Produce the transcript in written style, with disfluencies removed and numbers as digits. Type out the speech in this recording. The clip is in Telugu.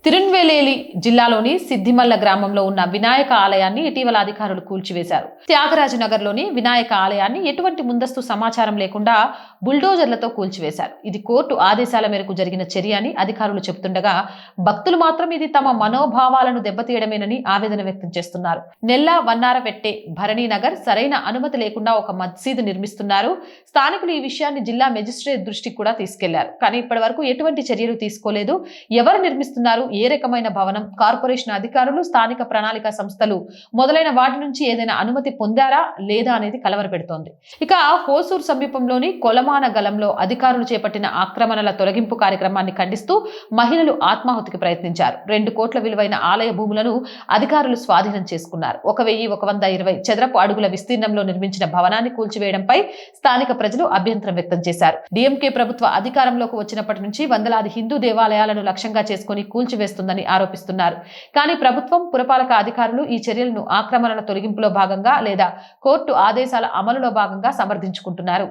తిరున్వేలేలి జిల్లాలోని సిద్దిమల్ల గ్రామంలో ఉన్న వినాయక ఆలయాన్ని ఇటీవల అధికారులు కూల్చివేశారు. త్యాగరాజనగర్లోని వినాయక ఆలయాన్ని ఎటువంటి ముందస్తు సమాచారం లేకుండా బుల్డోజర్లతో కూల్చివేశారు. ఇది కోర్టు ఆదేశాల మేరకు జరిగిన చర్య అని అధికారులు చెబుతుండగా, భక్తులు మాత్రం ఇది తమ మనోభావాలను దెబ్బతీయడమేనని ఆవేదన వ్యక్తం చేస్తున్నారు. నెల్లా వన్నారపెట్టే భరణీనగర్ సరైన అనుమతి లేకుండా ఒక మసీదు నిర్మిస్తున్నారు. స్థానికులు ఈ విషయాన్ని జిల్లా మెజిస్ట్రేట్ దృష్టికి కూడా తీసుకెళ్లారు. కానీ ఇప్పటి వరకు ఎటువంటి చర్యలు తీసుకోలేదు. ఎవరు నిర్మిస్తున్నారు, ఏ రకమైన భవనం, కార్పొరేషన్ అధికారులు, స్థానిక ప్రణాళిక సంస్థలు మొదలైన వాటి నుంచి ఏదైనా అనుమతి పొందారా లేదా అనేది కలవరపెడుతోంది. ఇక హోసూర్ సమీపంలోని కొలమాన గలంలో అధికారులు చేపట్టిన ఆక్రమణల తొలగింపు కార్యక్రమాన్ని ఖండిస్తూ మహిళలు ఆత్మాహుతికి ప్రయత్నించారు. 2 కోట్ల విలువైన ఆలయ భూములను అధికారులు స్వాధీనం చేసుకున్నారు. 1120 చదరపు అడుగుల విస్తీర్ణంలో నిర్మించిన భవనాన్ని కూల్చివేయడంపై స్థానిక ప్రజలు అభ్యంతరం వ్యక్తం చేశారు. డీఎంకే ప్రభుత్వ అధికారంలోకి వచ్చినప్పటి నుంచి వందలాది హిందూ దేవాలయాలను లక్ష్యంగా చేసుకుని కూల్చివేస్తుందని ఆరోపిస్తున్నారు. కానీ ప్రభుత్వం, పురపాలక అధికారులు ఈ చర్యలను ఆక్రమణల తొలగింపులో భాగంగా లేదా కోర్టు ఆదేశాల అమలులో భాగంగా సమర్థించుకుంటున్నారు.